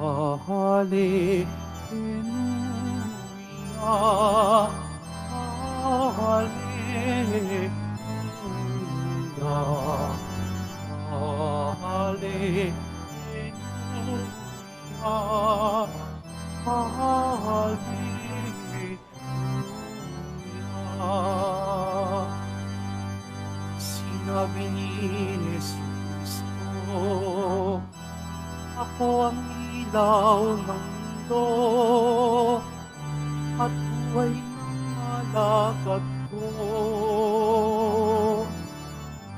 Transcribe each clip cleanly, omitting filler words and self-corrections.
Hallelujah, Hallelujah, Hallelujah, Hallelujah. Sinabi ni Jesus ko, ako ang ilaw ng mundo at buhay ng alagad ko.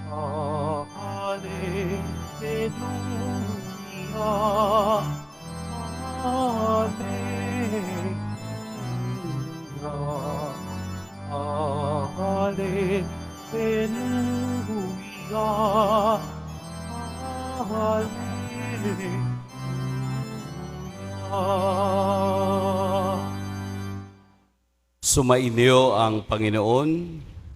Hallelujah, Hallelujah, Hallelujah, Hallelujah. Sumainyo ang Panginoon,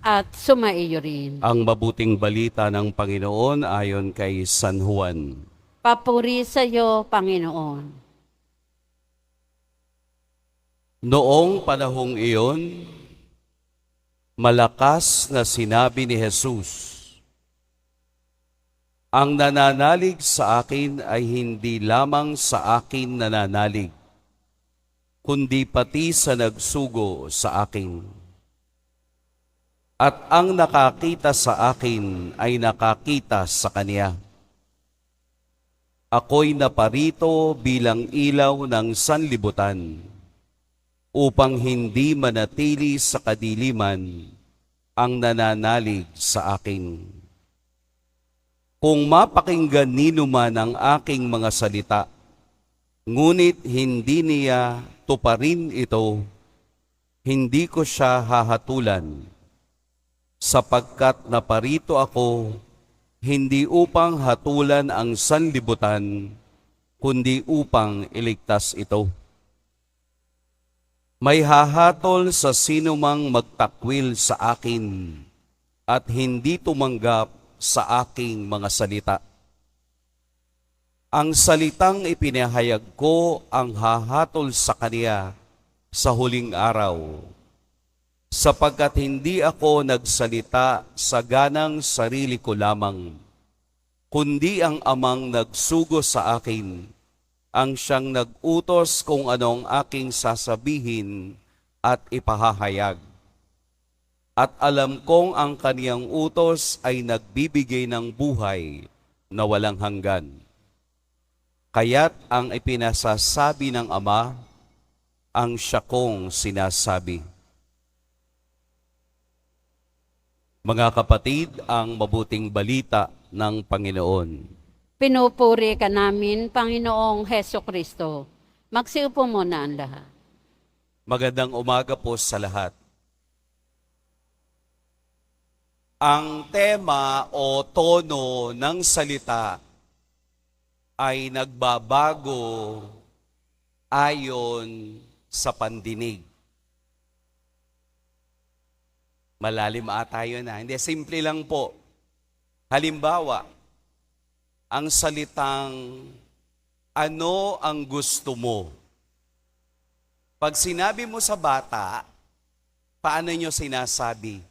At sumaiyo rin. ang mabuting balita ng Panginoon ayon kay San Juan. Papuri sa iyo, Panginoon. Noong panahong iyon, malakas na sinabi ni Jesus, ang nananalig sa akin ay hindi lamang sa akin nananalig, kundi pati sa nagsugo sa akin. At ang nakakita sa akin ay nakakita sa Kanya. Ako'y naparito bilang ilaw ng sanlibutan, upang hindi manatili sa kadiliman ang nananalig sa akin. Kung mapakinggan nino man ang aking mga salita, ngunit hindi niya tuparin ito, hindi ko siya hahatulan, sapagkat naparito ako hindi upang hatulan ang sanlibutan, kundi upang iligtas ito. May hahatol sa sinumang magtakwil sa akin at hindi tumanggap sa aking mga salita. Ang salitang ipinahayag ko ang hahatol sa kaniya sa huling araw, sapagkat hindi ako nagsalita sa ganang sarili ko lamang, kundi ang amang nagsugo sa akin, ang siyang nag-utos kung anong aking sasabihin at ipahahayag. At alam kong ang kaniyang utos ay nagbibigay ng buhay na walang hanggan. Kaya't ang ipinasasabi ng Ama, ang siya kong sinasabi. Mga kapatid, ang mabuting balita ng Panginoon. Pinupuri ka namin, Panginoong Heso Kristo. Magsiupo muna ang lahat. Magandang umaga po sa lahat. Ang tema o tono ng salita ay nagbabago ayon sa pandinig. Malalim ata yun na. Hindi, simple lang po. Halimbawa, ang salitang, ano ang gusto mo? Pag sinabi mo sa bata, paano nyo sinasabi?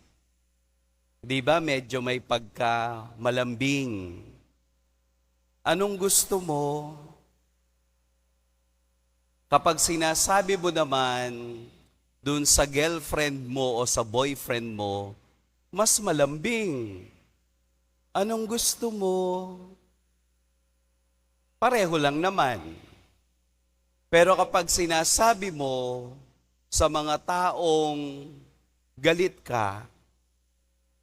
Di ba medyo may pagka malambing? Anong gusto mo? Kapag sinasabi mo naman dun sa girlfriend mo o sa boyfriend mo, mas malambing. Anong gusto mo? Pareho lang naman. Pero kapag sinasabi mo sa mga taong galit ka,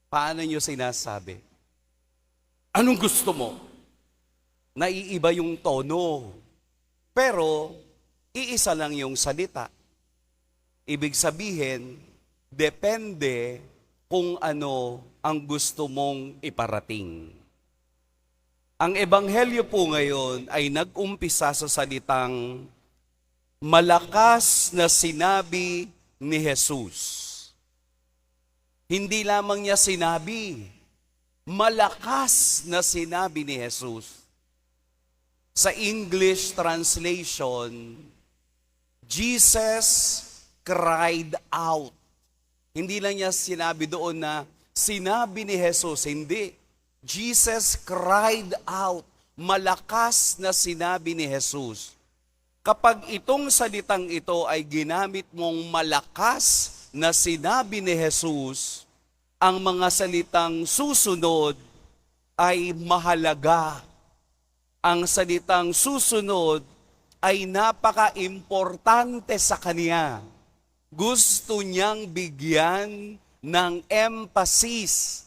paano nyo sinasabi? Anong gusto mo? Naiiba yung tono. Pero, iisa lang yung salita. Ibig sabihin, depende kung ano ang gusto mong iparating. Ang ebanghelyo po ngayon ay nag-umpisa sa salitang malakas na sinabi ni Jesus. Hindi lamang niya sinabi, malakas na sinabi ni Jesus. Sa English translation, Jesus cried out. Hindi lang niya sinabi doon na sinabi ni Jesus, hindi. Jesus cried out. Malakas na sinabi ni Jesus. Kapag itong salitang ito ay ginamit mong malakas na sinabi ni Jesus, ang mga salitang susunod ay mahalaga. Ang salitang susunod ay napaka-importante sa kanya. Gusto niyang bigyan ng emphasis.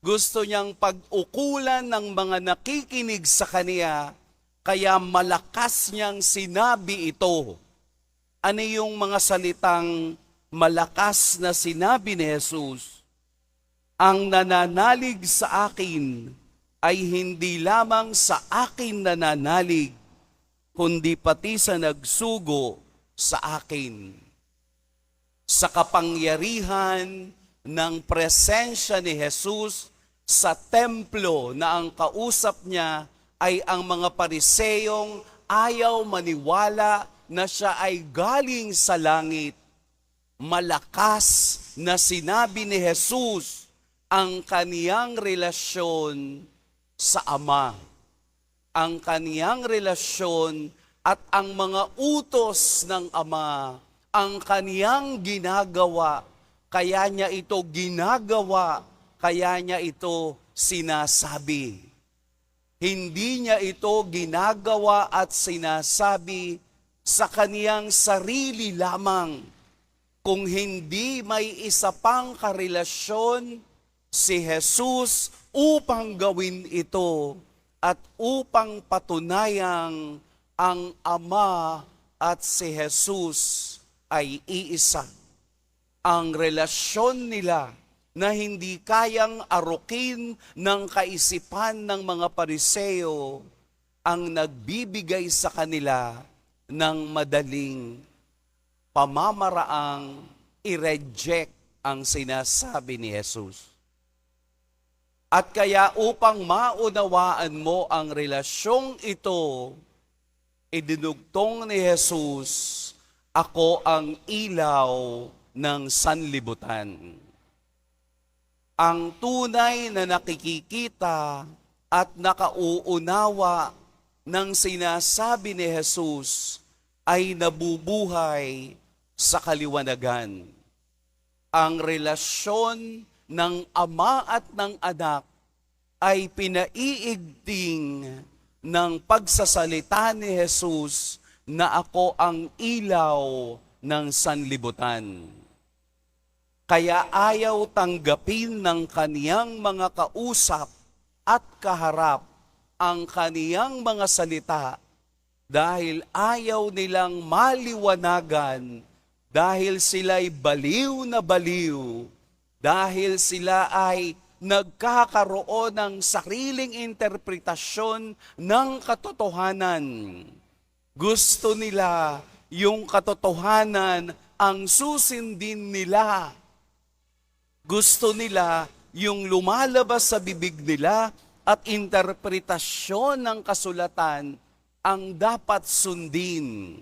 Gusto niyang pag-ukulan ng mga nakikinig sa kanya, kaya malakas niyang sinabi ito. Ano yung mga salitang malakas na sinabi ni Jesus? Ang nananalig sa akin ay hindi lamang sa akin nananalig, kundi pati sa nagsugo sa akin. Sa kapangyarihan ng presensya ni Jesus sa templo na ang kausap niya ay ang mga pariseyong ayaw maniwala na siya ay galing sa langit. Malakas na sinabi ni Jesus ang kaniyang relasyon sa Ama. Ang kaniyang relasyon at ang mga utos ng Ama, ang kaniyang ginagawa, kaya niya ito ginagawa, kaya niya ito sinasabi. Hindi niya ito ginagawa at sinasabi sa kaniyang sarili lamang. Kung hindi may isa pang karelasyon si Jesus upang gawin ito at upang patunayang ang Ama at si Jesus ay iisa. Ang relasyon nila na hindi kayang arukin ng kaisipan ng mga Pariseo ang nagbibigay sa kanila ng madaling pamamaraang i-reject ang sinasabi ni Jesus. At kaya upang maunawaan mo ang relasyong ito, idinugtong ni Jesus, ako ang ilaw ng sanlibutan. Ang tunay na nakikikita at nakauunawa ng sinasabi ni Jesus ay nabubuhay sa kaliwanagan. Ang relasyon ng Ama at ng Anak ay pinaiigting ng pagsasalita ni Jesus na ako ang ilaw ng sanlibutan. Kaya ayaw tanggapin ng kaniyang mga kausap at kaharap ang kaniyang mga salita dahil ayaw nilang maliwanagan, dahil sila'y baliw na baliw, dahil sila ay nagkakaroon ng sariling interpretasyon ng katotohanan. Gusto nila yung katotohanan ang susindin nila. Gusto nila yung lumalabas sa bibig nila at interpretasyon ng kasulatan ang dapat sundin.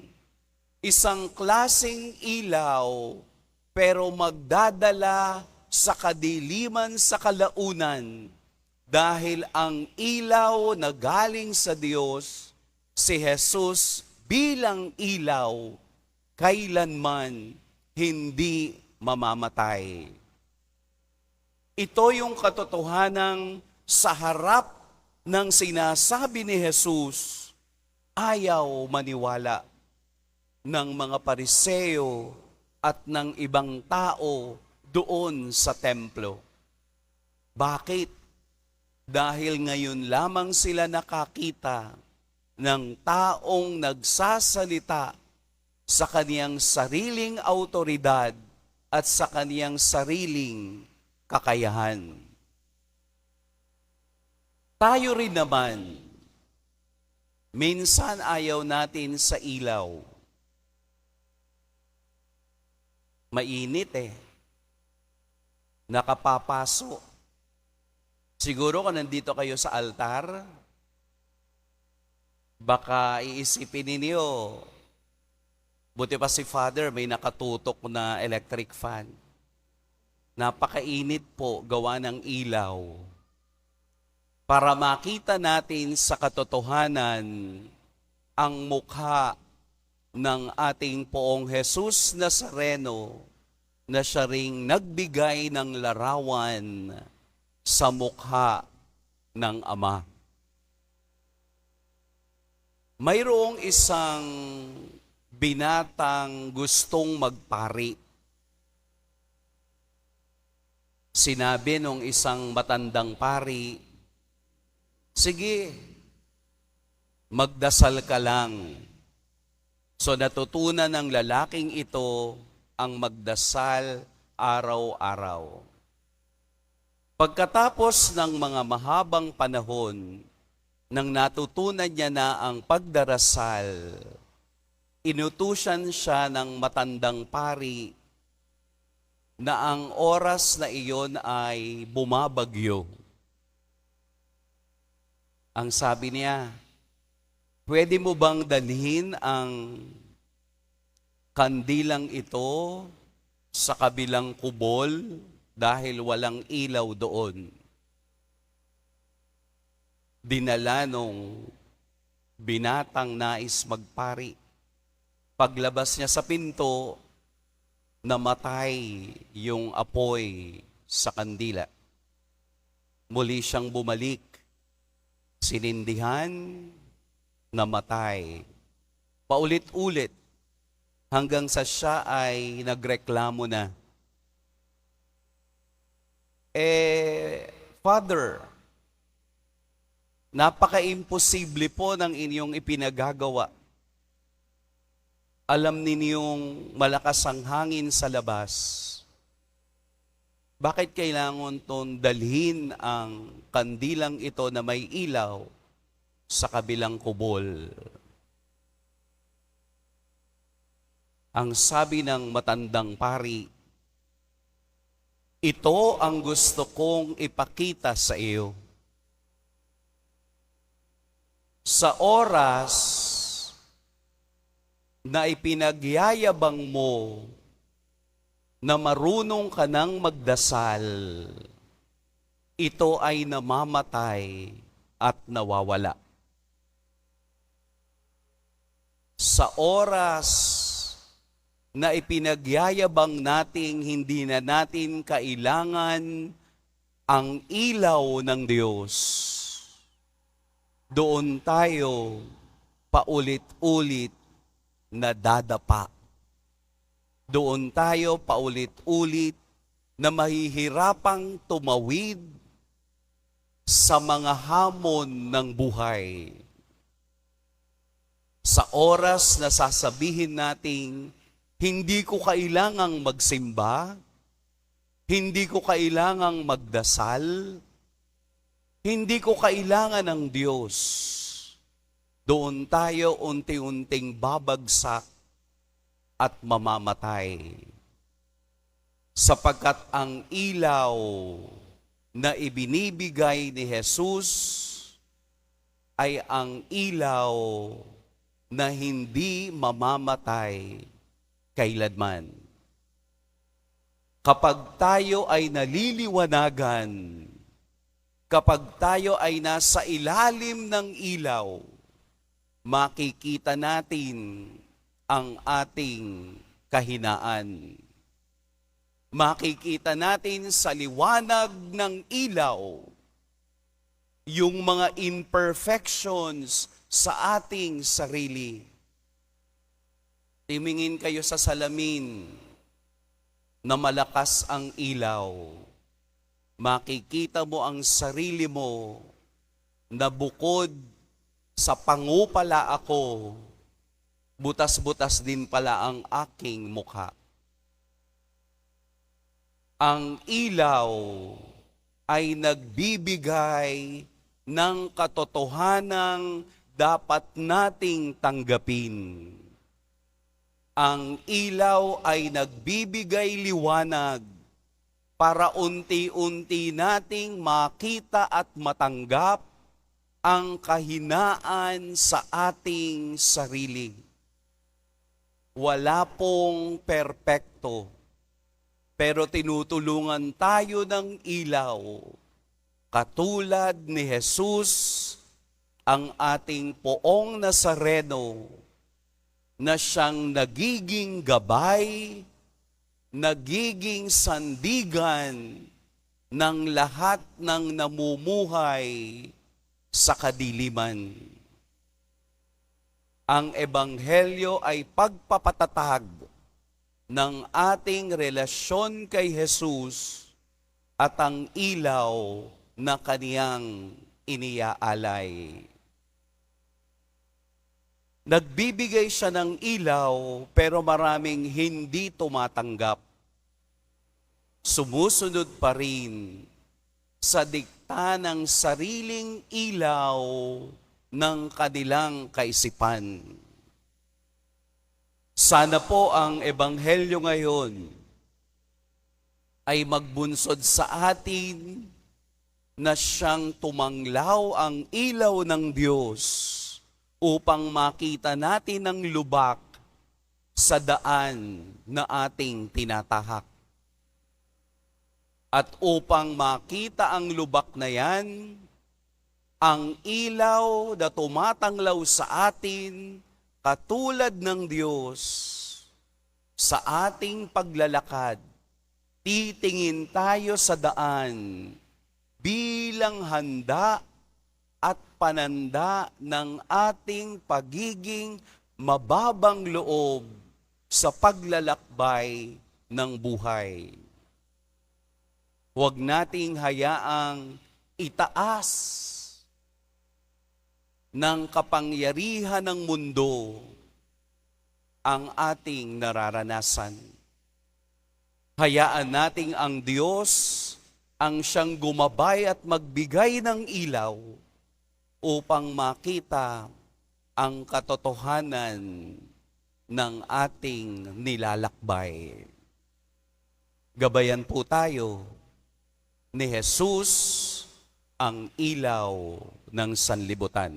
Isang klaseng ilaw pero magdadala sa kadiliman sa kalaunan dahil ang ilaw na galing sa Diyos, si Jesus bilang ilaw, kailanman hindi mamamatay. Ito yung katotohanan sa harap ng sinasabi ni Jesus, ayaw maniwala ng mga Pariseo at ng ibang tao doon sa templo. Bakit? Dahil ngayon lamang sila nakakita ng taong nagsasalita sa kaniyang sariling autoridad at sa kaniyang sariling kakayahan. Tayo rin naman, minsan ayaw natin sa ilaw. Mainit Nakapapaso. Siguro kung nandito kayo sa altar, Baka iisipin ninyo, buti pa si Father may nakatutok na electric fan. Napakainit po gawa ng ilaw. Para makita natin sa katotohanan ang mukha ng ating Poong Jesus Nazareno na siya ring nagbigay ng larawan sa mukha ng Ama. Mayroong isang binatang gustong magpari. Sinabi nung isang matandang pari, sige, magdasal ka lang. So natutunan ng lalaking ito ang magdasal araw-araw. Pagkatapos ng mga mahabang panahon, nang natutunan niya na ang pagdarasal, inutusan siya ng matandang pari na ang oras na iyon ay bumabagyo. Ang sabi niya, pwede mo bang dalhin ang kandilang ito sa kabilang kubol dahil walang ilaw doon? Dinala nung binatang nais magpari. Paglabas niya sa pinto, namatay yung apoy sa kandila. Muli siyang bumalik. Sinindihan, namatay. Paulit-ulit hanggang sa siya ay nagreklamo na. Father, napaka-imposible po ng inyong ipinagagawa. Alam ninyong malakas ang hangin sa labas. Bakit kailangan itong dalhin ang kandilang ito na may ilaw sa kabilang kubol? Ang sabi ng matandang pari, ito ang gusto kong ipakita sa iyo. Sa oras na ipinagyayabang mo na marunong ka nang magdasal, ito ay namamatay at nawawala. Sa oras na ipinagyayabang nating hindi na natin kailangan ang ilaw ng Diyos, doon tayo paulit-ulit na dadapa. Doon tayo paulit-ulit na mahihirapang tumawid sa mga hamon ng buhay. Sa oras na sasabihin nating, hindi ko kailangang magsimba, hindi ko kailangang magdasal, hindi ko kailangan ng Diyos. Doon tayo unti-unting babagsak at mamamatay. Sapagkat ang ilaw na ibinibigay ni Jesus ay ang ilaw na hindi mamamatay kailanman. Kapag tayo ay naliliwanagan, kapag tayo ay nasa ilalim ng ilaw, makikita natin ang ating kahinaan. Makikita natin sa liwanag ng ilaw yung mga imperfections sa ating sarili. Tumingin kayo sa salamin na malakas ang ilaw. Makikita mo ang sarili mo na bukod sa pangupala ako, butas-butas din pala ang aking mukha. Ang ilaw ay nagbibigay ng katotohanang dapat nating tanggapin. Ang ilaw ay nagbibigay liwanag para unti-unti nating makita at matanggap ang kahinaan sa ating sarili. Wala pong perpekto, pero tinutulungan tayo ng ilaw. Katulad ni Jesus, ang ating poong Nazareno, na siyang nagiging gabay, nagiging sandigan ng lahat ng namumuhay sa kadiliman. Ang Ebanghelyo ay pagpapatatag ng ating relasyon kay Jesus at ang ilaw na kaniyang iniaalay. Nagbibigay siya ng ilaw pero maraming hindi tumatanggap. Sumusunod pa rin sa dikta ng sariling ilaw ng kanilang kaisipan. Sana po ang Ebanghelyo ngayon ay magbunsod sa atin na siyang tumanglaw ang ilaw ng Diyos upang makita natin ang lubak sa daan na ating tinatahak. At upang makita ang lubak na yan, ang ilaw na tumatanglaw sa atin, katulad ng Diyos, sa ating paglalakad, titingin tayo sa daan bilang handa at pananda ng ating pagiging mababang loob sa paglalakbay ng buhay. Huwag nating hayaang itaas ng kapangyarihan ng mundo ang ating nararanasan. Hayaan nating ang Diyos ang siyang gumabay at magbigay ng ilaw upang makita ang katotohanan ng ating nilalakbay. Gabayan po tayo ni Jesus, ang ilaw ng sanlibutan.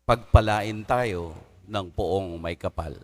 Pagpalain tayo ng poong may kapal.